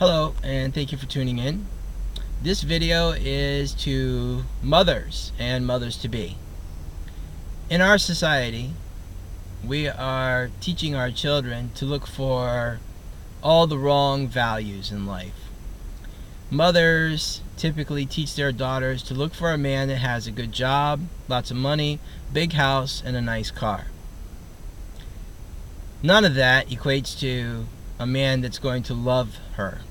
Hello, and thank you for tuning in. This video is to mothers and mothers-to-be. In our society, we are teaching our children to look for all the wrong values in life. Mothers typically teach their daughters to look for a man that has a good job, lots of money, big house, and a nice car. None of that equates to a man that's going to love her.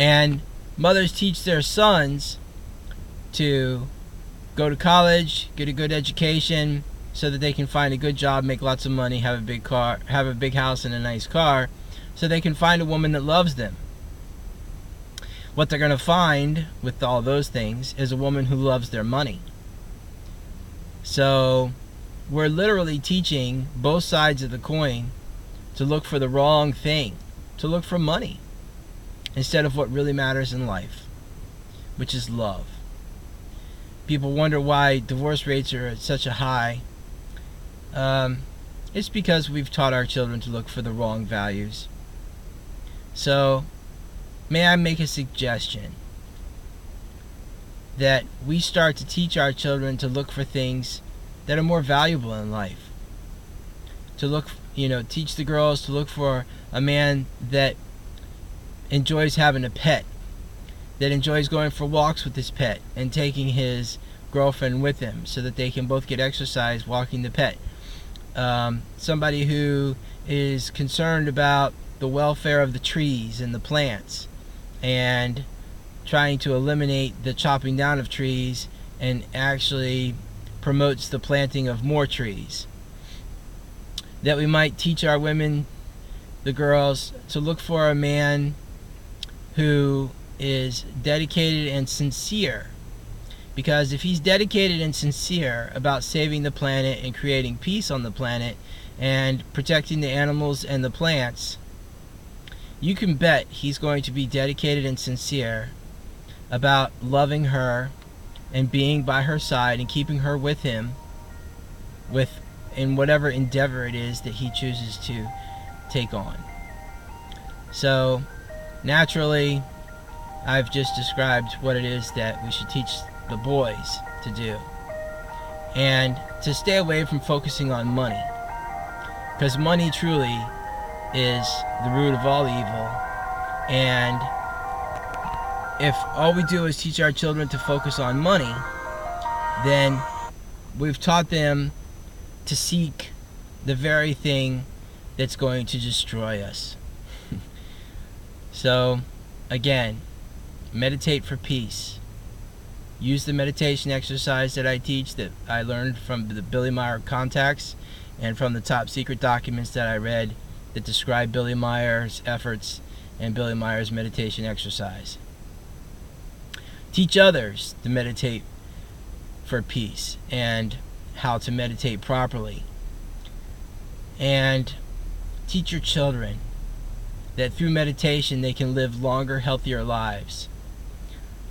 And mothers teach their sons to go to college, get a good education, so that they can find a good job, make lots of money, have a big car, have a big house and a nice car, so they can find a woman that loves them. What they're going to find with all those things is a woman who loves their money. So we're literally teaching both sides of the coin to look for the wrong thing, to look for money, instead of what really matters in life, which is love. People wonder why divorce rates are at such a high. It's because we've taught our children to look for the wrong values. So, may I make a suggestion that we start to teach our children to look for things that are more valuable in life. To look, teach the girls to look for a man that enjoys having a pet, that enjoys going for walks with his pet and taking his girlfriend with him so that they can both get exercise walking the pet. Somebody who is concerned about the welfare of the trees and the plants and trying to eliminate the chopping down of trees and actually promotes the planting of more trees. That we might teach our women, the girls, to look for a man who is dedicated and sincere. Because if he's dedicated and sincere about saving the planet and creating peace on the planet and protecting the animals and the plants, you can bet he's going to be dedicated and sincere about loving her and being by her side and keeping her with him in whatever endeavor it is that he chooses to take on. So naturally, I've just described what it is that we should teach the boys to do, and to stay away from focusing on money, because money truly is the root of all evil. And if all we do is teach our children to focus on money, then we've taught them to seek the very thing that's going to destroy us. So again, meditate for peace. Use the meditation exercise that I teach, that I learned from the Billy Meyer contacts and from the top secret documents that I read that describe Billy Meyer's efforts and Billy Meyer's meditation exercise. Teach others to meditate for peace and how to meditate properly. And teach your children that through meditation they can live longer, healthier lives.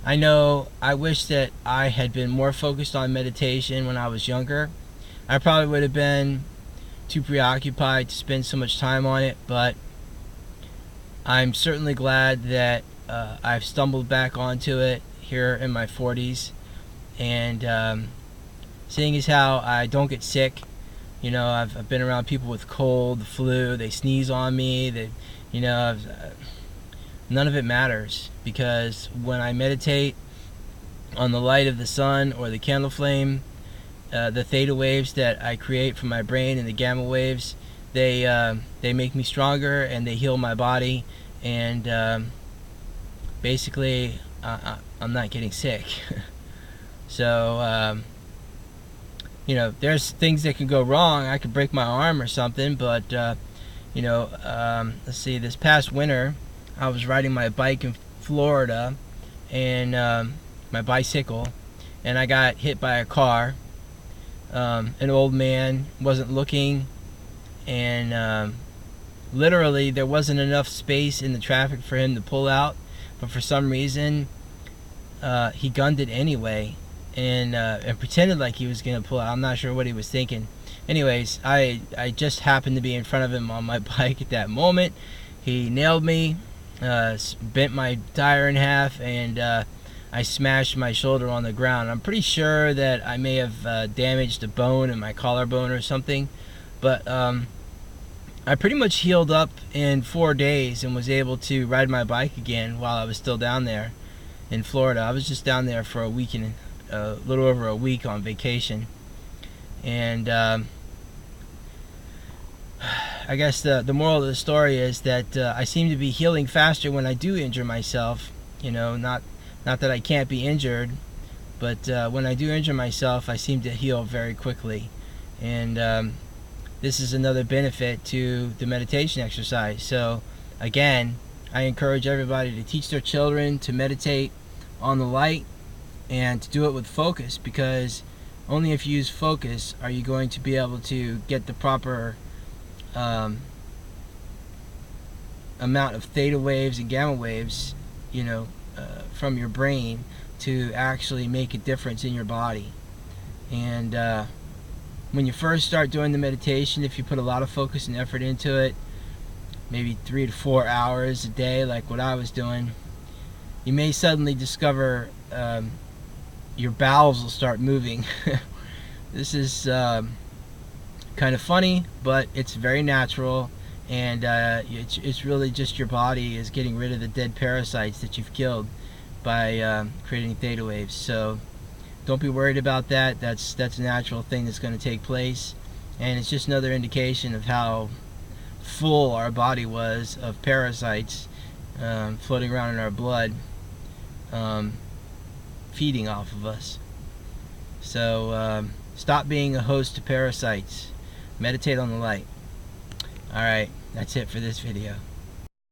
I wish that I had been more focused on meditation when I was younger. I probably would have been too preoccupied to spend so much time on it, but I'm certainly glad that I've stumbled back onto it here in my 40s. And seeing as how I don't get sick, I've been around people with cold, the flu, they sneeze on me, none of it matters, because when I meditate on the light of the sun or the candle flame, the theta waves that I create from my brain and the gamma waves, they make me stronger and they heal my body, and basically I'm not getting sick. So there's things that can go wrong. I could break my arm or something, but let's see, this past winter I was riding my bike in Florida, and my bicycle, and I got hit by a car. An old man wasn't looking, and literally there wasn't enough space in the traffic for him to pull out, but for some reason he gunned it anyway, and pretended like he was gonna pull out. I'm not sure what he was thinking. Anyways, I just happened to be in front of him on my bike at that moment. He nailed me, bent my tire in half, and I smashed my shoulder on the ground. I'm pretty sure that I may have damaged a bone in my collarbone or something, but I pretty much healed up in 4 days and was able to ride my bike again while I was still down there in Florida. I was just down there for a week and a little over a week on vacation, and I guess the moral of the story is that I seem to be healing faster when I do injure myself. You know, not that I can't be injured, but when I do injure myself, I seem to heal very quickly. And this is another benefit to the meditation exercise. So again, I encourage everybody to teach their children to meditate on the light and to do it with focus, because only if you use focus are you going to be able to get the proper amount of theta waves and gamma waves, you know, from your brain to actually make a difference in your body. And when you first start doing the meditation, if you put a lot of focus and effort into it, maybe 3 to 4 hours a day like what I was doing, you may suddenly discover your bowels will start moving. This is kind of funny, but it's very natural, and it's really just your body is getting rid of the dead parasites that you've killed by creating theta waves. So don't be worried about that. That's a natural thing that's going to take place, and it's just another indication of how full our body was of parasites floating around in our blood, feeding off of us. So stop being a host to parasites. Meditate on the light. Alright, that's it for this video.